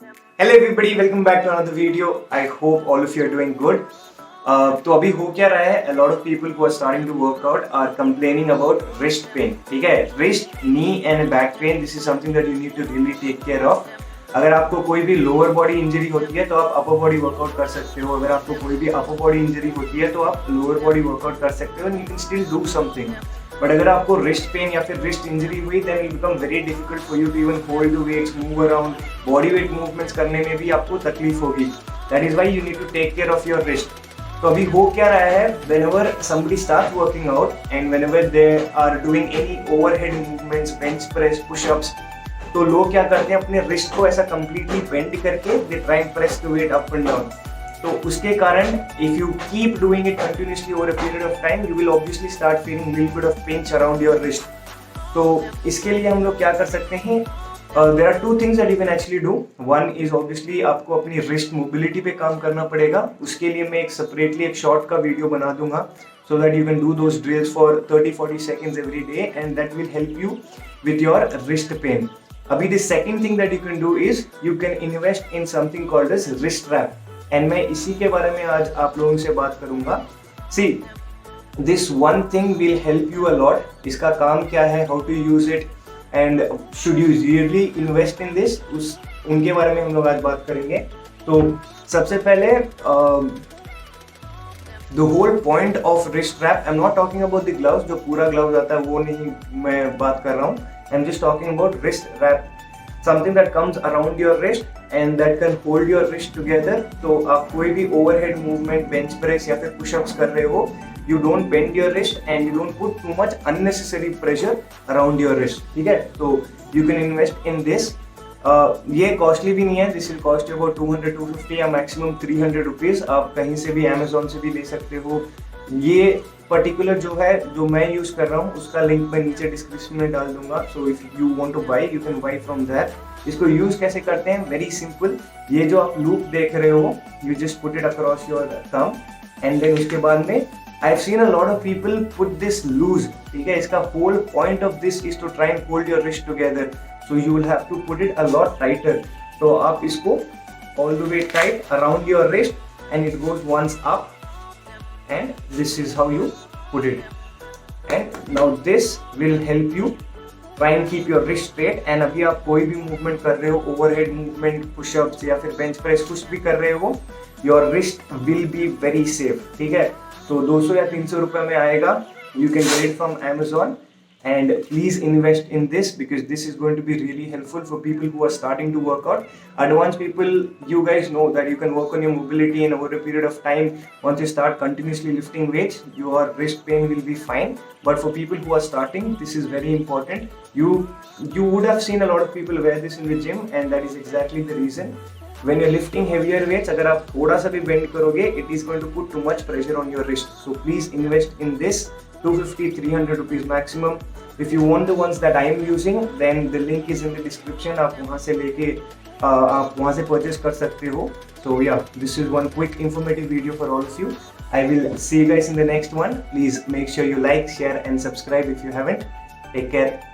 Hello everybody, welcome back to another video. I hope all of you are doing good. तो अभी हो क्या रहा है, a lot of people who are starting to work out are complaining about wrist pain. ठीक है, wrist, knee and back pain. This is something that you need to really take care of. अगर आपको कोई भी lower body injury होती है तो आप अपर बॉडी वर्कआउट कर सकते हो. अगर आपको कोई भी अपर बॉडी इंजरी होती है तो आप लोअर बॉडी वर्कआउट कर सकते हो. And you can still do something. But अगर आपको रिस्ट पेन या फिर रिस्ट इंजरी हुई then it become very difficult for you to even hold the weights, move around. Body weight movements करने में भी आपको तकलीफ होगी. That is why you need to take care of your wrist. तो अभी हो क्या रहा है, whenever somebody starts working out and whenever they are doing any overhead movements, bench press, push-ups, तो लोग क्या करते हैं, अपने रिस्ट को ऐसा completely bend करके they try and press the weight up and down. तो उसके कारण if you keep doing it continuously over a period of time, you will obviously start feeling little bit of pinch around your wrist. तो इसके लिए हम लोग क्या कर सकते हैं, there are two things that you can actually do. One is obviously आपको अपनी wrist mobility पे काम करना पड़ेगा. उसके लिए मैं एक separately एक short का वीडियो बना दूंगा so that you can do those drills for 30-40 seconds every day and that will help you with your wrist pain. अभी the second thing that you can do is you can invest in something called as wrist wrap. And मैं इसी के बारे में आज आप लोगों से बात करूंगा. See, this one thing will help you a lot. इसका काम क्या है, how to use it and should you really invest in this, उनके बारे में हम लोग आज बात करेंगे. तो सबसे पहले the whole point of wrist wrap, I'm not talking about the gloves, जो पूरा gloves आता है वो नहीं मैं बात कर रहा हूँ. I'm just talking about wrist wrap, something that comes around your wrist and that can hold your wrist together. तो आप कोई भी overhead movement, bench press या फिर push-ups कर रहे हो, you don't bend your wrist and you don't put too much unnecessary pressure around your wrist. ठीक है, तो you can invest in this. ये कॉस्टली भी नहीं है. This will cost you about 200-250 या मैक्सिमम 300 रुपीज़. आप कहीं से भी अमेजोन से भी ले सकते हो. ये पर्टिकुलर जो है, जो मैं यूज़ कर रहा हूँ, उसका लिंक मैं नीचे डिस्क्रिप्शन में डाल दूंगा. So if you want to buy you can buy from that. इसको यूज़ कैसे करते हैं, वेरी सिंपल. ये जो आप लूप देख रहे हो, you just put it across your thumb and then उसके बाद में I've seen a lot of people put this loose. ठीक है, इसका whole point of this is to try and hold your wrist together. So you will have to put it a lot tighter. तो आप इसको all the way tight around your wrist and it goes once up and this is how you put it. And now this will help you try and keep your wrist straight. And अभी आप कोई भी movement कर रहे हो, overhead movement, push-ups या फिर bench press कुछ भी कर रहे हो, your wrist will be very safe. ठीक है, तो 200 या 300 रुपए में आएगा. You can get it from Amazon and please invest in this because this is going to be really helpful for people who are starting to work out. Advanced people, you guys know that you can work on your mobility and over a period of time. Once you start continuously lifting weights, your wrist pain will be fine. But for people who are starting, this is very important. You would have seen a lot of people wear this in the gym and that is exactly the reason. When you're lifting heavier weights, अगर आप थोड़ा सा भी bend करोगे, it is going to put too much pressure on your wrist. So please invest in this. 250-300 rupees maximum. If you want the ones that I am using, then the link is in the description. आप वहाँ से लेके आप वहाँ से purchase कर सकते हो. So yeah, this is one quick informative video for all of you. I will see you guys in the next one. Please make sure you like, share and subscribe if you haven't. Take care.